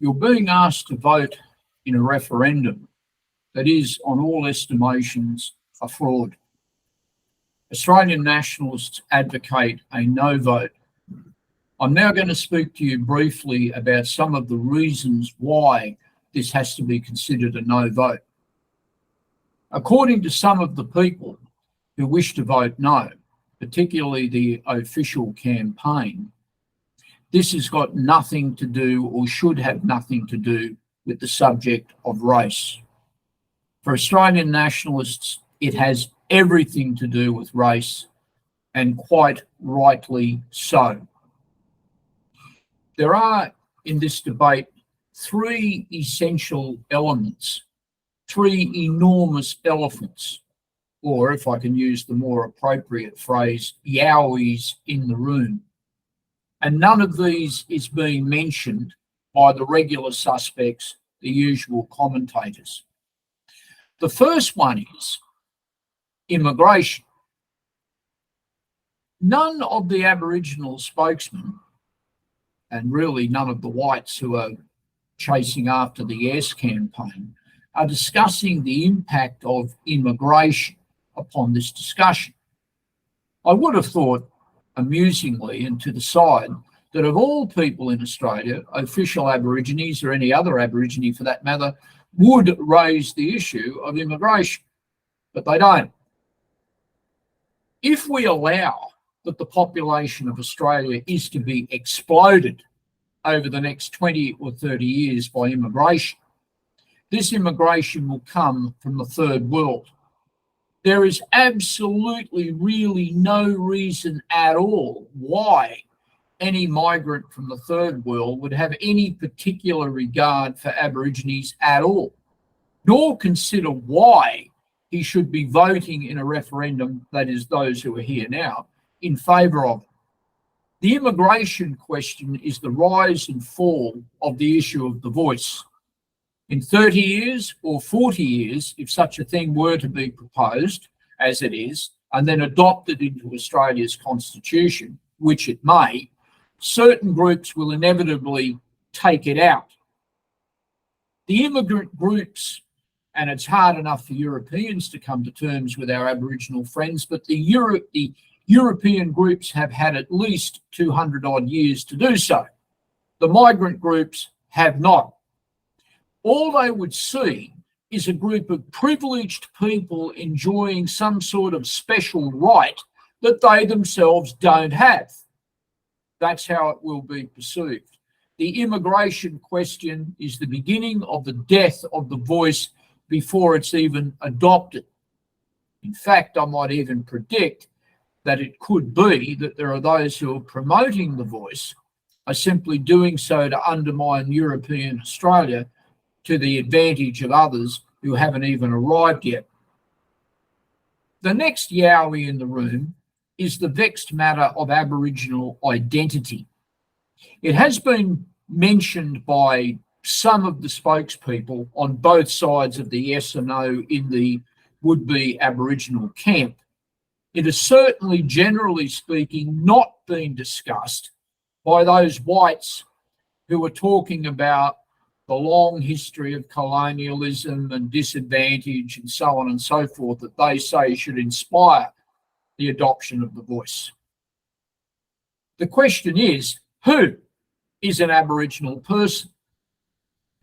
You're being asked to vote in a referendum that is, on all estimations, a fraud. Australian nationalists advocate a no vote. I'm now going to speak to you briefly about some of the reasons why this has to be considered a no vote. According to some of the people who wish to vote no, particularly the official campaign, this has got nothing to do, or should have nothing to do, with the subject of race. For Australian nationalists, it has everything to do with race, and quite rightly so. There are, in this debate, three essential elements, three enormous elephants, or if I can use the more appropriate phrase, yowies in the room. And none of these is being mentioned by the regular suspects, the usual commentators. The first one is immigration. None of the Aboriginal spokesmen, and really none of the whites who are chasing after the Yes campaign, are discussing the impact of immigration upon this discussion. I would have thought, amusingly and to the side, that of all people in Australia, official Aborigines or any other Aborigine for that matter, would raise the issue of immigration, but they don't. If we allow that the population of Australia is to be exploded over the next 20 or 30 years by immigration, this immigration will come from the third world. There is absolutely really no reason at all why any migrant from the third world would have any particular regard for Aborigines at all, nor consider why he should be voting in a referendum, that is those who are here now, in favour of it. The immigration question is the rise and fall of the issue of the voice. In 30 years or 40 years, if such a thing were to be proposed, as it is, and then adopted into Australia's constitution, which it may, certain groups will inevitably take it out. The immigrant groups, and it's hard enough for Europeans to come to terms with our Aboriginal friends, but the European groups have had at least 200 odd years to do so. The migrant groups have not. All they would see is a group of privileged people enjoying some sort of special right that they themselves don't have. That's how it will be perceived. The immigration question is the beginning of the death of the voice before it's even adopted. In fact, I might even predict that it could be that there are those who are promoting the voice are simply doing so to undermine European Australia to the advantage of others who haven't even arrived yet. The next yowie in the room is the vexed matter of Aboriginal identity. It has been mentioned by some of the spokespeople on both sides of the yes or no in the would-be Aboriginal camp. It has certainly, generally speaking, not been discussed by those whites who are talking about the long history of colonialism and disadvantage and so on and so forth that they say should inspire the adoption of the voice. The question is, who is an Aboriginal person?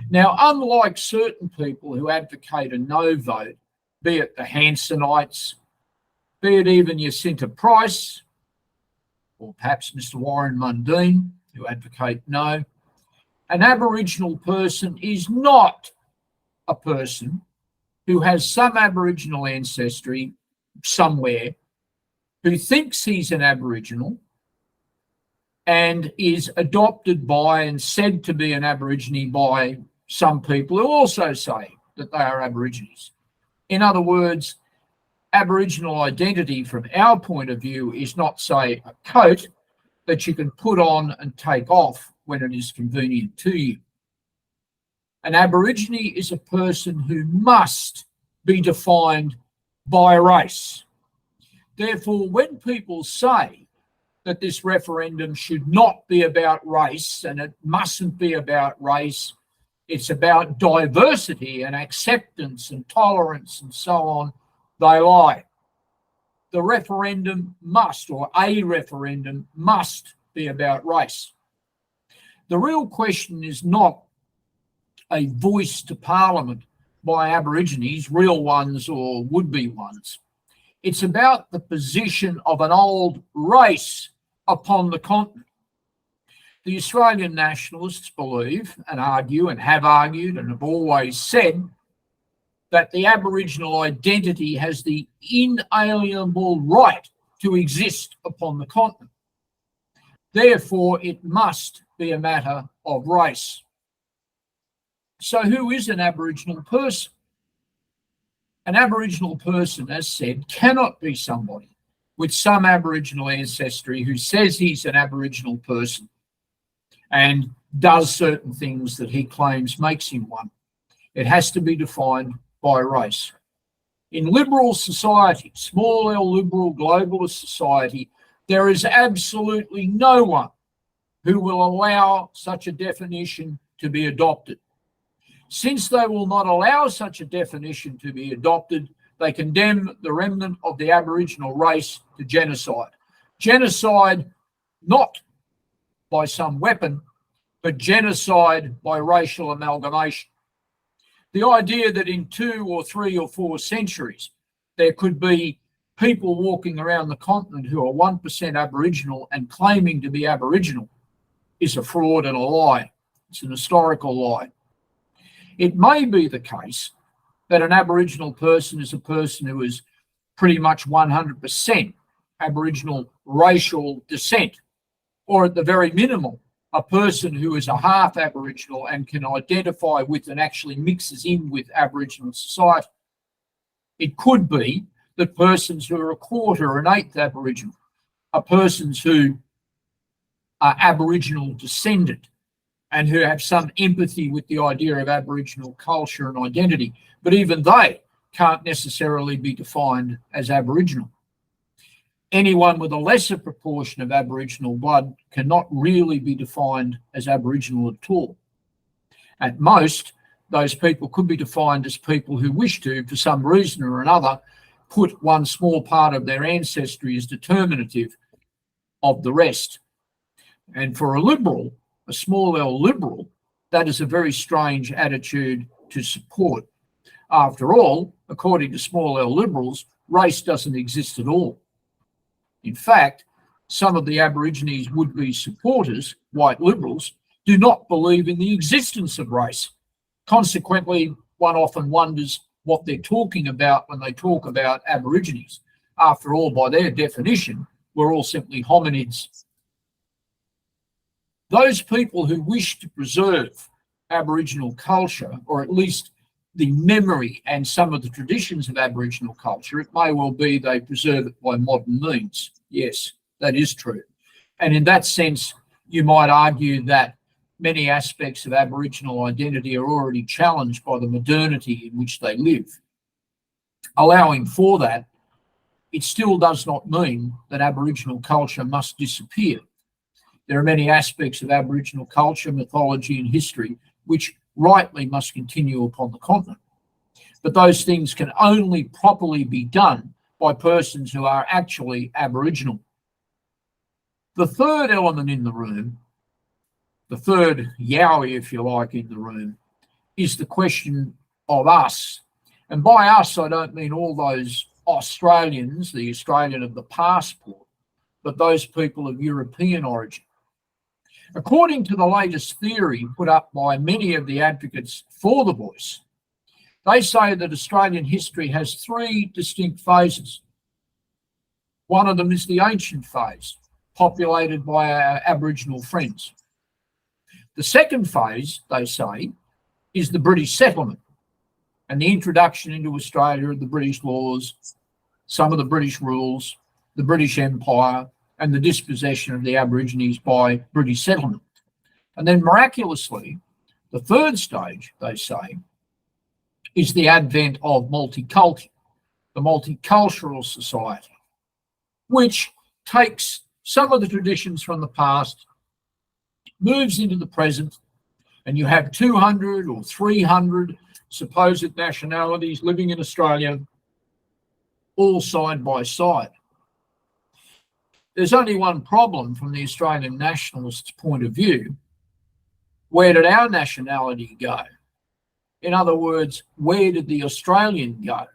Now, unlike certain people who advocate a no vote, be it the Hansonites, be it even Jacinta Price, or perhaps Mr. Warren Mundine, who advocate no, an Aboriginal person is not a person who has some Aboriginal ancestry somewhere, who thinks he's an Aboriginal and is adopted by and said to be an Aborigine by some people who also say that they are Aborigines. In other words, Aboriginal identity from our point of view is not, say, a coat that you can put on and take off when it is convenient to you. An Aborigine is a person who must be defined by race. Therefore, when people say that this referendum should not be about race and it mustn't be about race, it's about diversity and acceptance and tolerance and so on, they lie. The referendum must, or a referendum must, be about race. The real question is not a voice to Parliament by Aborigines, real ones or would-be ones. It's about the position of an old race upon the continent. The Australian nationalists believe and argue and have argued and have always said that the Aboriginal identity has the inalienable right to exist upon the continent. Therefore, it must be a matter of race. So who is an Aboriginal person? An Aboriginal person, as said, cannot be somebody with some Aboriginal ancestry who says he's an Aboriginal person and does certain things that he claims makes him one. It has to be defined by race. In liberal society, small L liberal globalist society, there is absolutely no one who will allow such a definition to be adopted. Since they will not allow such a definition to be adopted, they condemn the remnant of the Aboriginal race to genocide. Genocide not by some weapon, but genocide by racial amalgamation. The idea that in 2 or 3 or 4 centuries there could be people walking around the continent who are 1% Aboriginal and claiming to be Aboriginal is a fraud and a lie. It's an historical lie. It may be the case that an Aboriginal person is a person who is pretty much 100% Aboriginal racial descent, or at the very minimum, a person who is a half Aboriginal and can identify with and actually mixes in with Aboriginal society. It could be that persons who are a quarter or an eighth Aboriginal are persons who are Aboriginal descendant and who have some empathy with the idea of Aboriginal culture and identity, but even they can't necessarily be defined as Aboriginal. Anyone with a lesser proportion of Aboriginal blood cannot really be defined as Aboriginal at all. At most, those people could be defined as people who wish to, for some reason or another, put one small part of their ancestry as determinative of the rest. And for a liberal, a small L liberal, that is a very strange attitude to support. After all, according to small L liberals, race doesn't exist at all. In fact, some of the Aborigines would-be supporters, white liberals, do not believe in the existence of race. Consequently, one often wonders what they're talking about when they talk about Aborigines. After all, by their definition, we're all simply hominids. Those people who wish to preserve Aboriginal culture, or at least the memory and some of the traditions of Aboriginal culture, it may well be they preserve it by modern means. Yes, that is true. And in that sense, you might argue that many aspects of Aboriginal identity are already challenged by the modernity in which they live. Allowing for that, it still does not mean that Aboriginal culture must disappear. There are many aspects of Aboriginal culture, mythology, and history which rightly must continue upon the continent. But those things can only properly be done by persons who are actually Aboriginal. The third element in the room, the third Yowie, if you like, in the room, is the question of us. And by us, I don't mean all those Australians, the Australian of the passport, but those people of European origin. According to the latest theory put up by many of the advocates for the voice, they say that Australian history has 3 distinct phases. One of them is the ancient phase, populated by our Aboriginal friends. The second phase, they say, is the British settlement and the introduction into Australia of the British laws, some of the British rules, the British Empire, and the dispossession of the Aborigines by British settlement. And then miraculously, the third stage, they say, is the advent of multicultural, the multicultural society, which takes some of the traditions from the past, moves into the present, and you have 200 or 300 supposed nationalities living in Australia, all side by side. There's only one problem from the Australian nationalists' point of view. Where did our nationality go? In other words, where did the Australian go?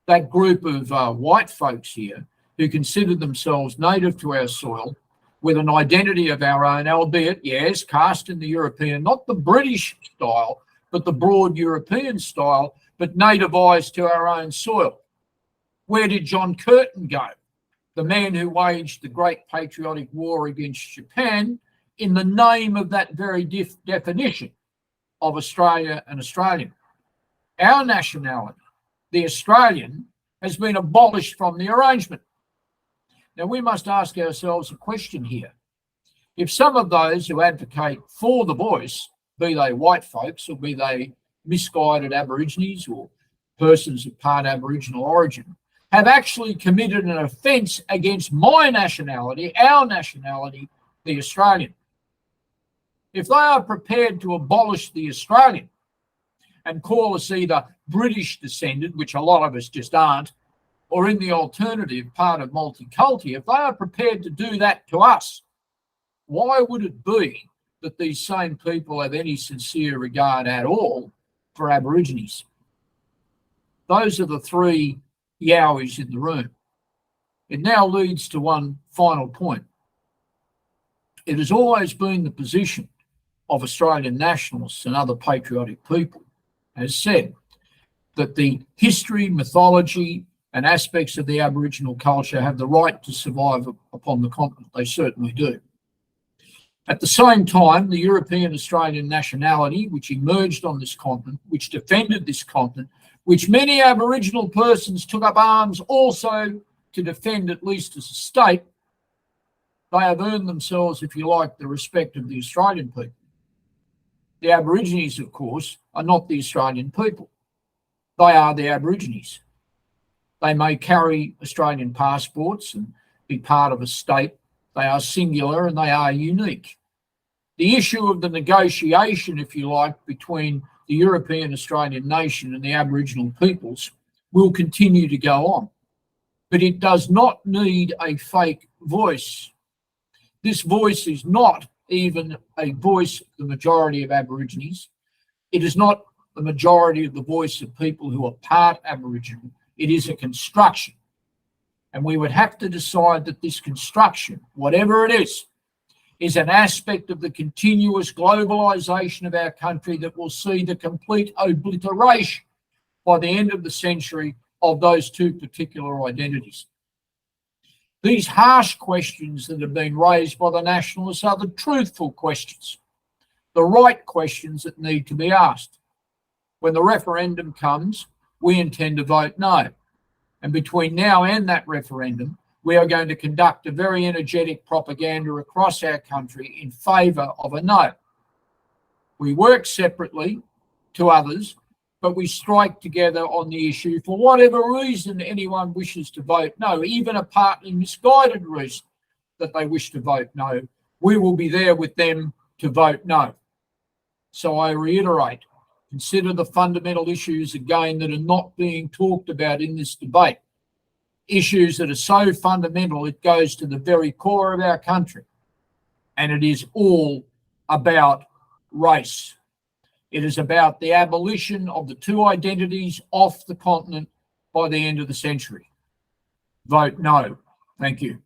That group of white folks here who consider themselves native to our soil, with an identity of our own, albeit, yes, cast in the European, not the British style, but the broad European style, but nativised to our own soil. Where did John Curtin go? The man who waged the great patriotic war against Japan in the name of that very definition of Australia and Australian. Our nationality, the Australian, has been abolished from the arrangement. Now, we must ask ourselves a question here. If some of those who advocate for the voice, be they white folks or be they misguided Aborigines or persons of part Aboriginal origin, have actually committed an offence against my nationality, our nationality, the Australian. If they are prepared to abolish the Australian and call us either British descended, which a lot of us just aren't, or in the alternative part of multiculti, if they are prepared to do that to us, why would it be that these same people have any sincere regard at all for Aborigines? Those are the three Yowies in the room. It now leads to one final point. It has always been the position of Australian nationalists and other patriotic people, as said, that the history, mythology, and aspects of the Aboriginal culture have the right to survive upon the continent. They certainly do. At the same time, the European Australian nationality, which emerged on this continent, which defended this continent, which many Aboriginal persons took up arms also to defend, at least as a state, they have earned themselves, if you like, the respect of the Australian people. The Aborigines, of course, are not the Australian people. They are the Aborigines. They may carry Australian passports and be part of a state. They are singular and they are unique. The issue of the negotiation, if you like, between the European Australian nation and the Aboriginal peoples will continue to go on. But it does not need a fake voice. This voice is not even a voice of the majority of Aborigines. It is not the majority of the voice of people who are part Aboriginal. It is a construction. And we would have to decide that this construction, whatever it is an aspect of the continuous globalisation of our country that will see the complete obliteration by the end of the century of those two particular identities. These harsh questions that have been raised by the nationalists are the truthful questions, the right questions that need to be asked. When the referendum comes, we intend to vote no. And between now and that referendum, we are going to conduct a very energetic propaganda across our country in favour of a no. We work separately to others, but we strike together on the issue for whatever reason anyone wishes to vote no, even a partly misguided reason that they wish to vote no. We will be there with them to vote no. So I reiterate, consider the fundamental issues again that are not being talked about in this debate. Issues that are so fundamental, it goes to the very core of our country. And it is all about race. It is about the abolition of the two identities off the continent by the end of the century. Vote no. Thank you.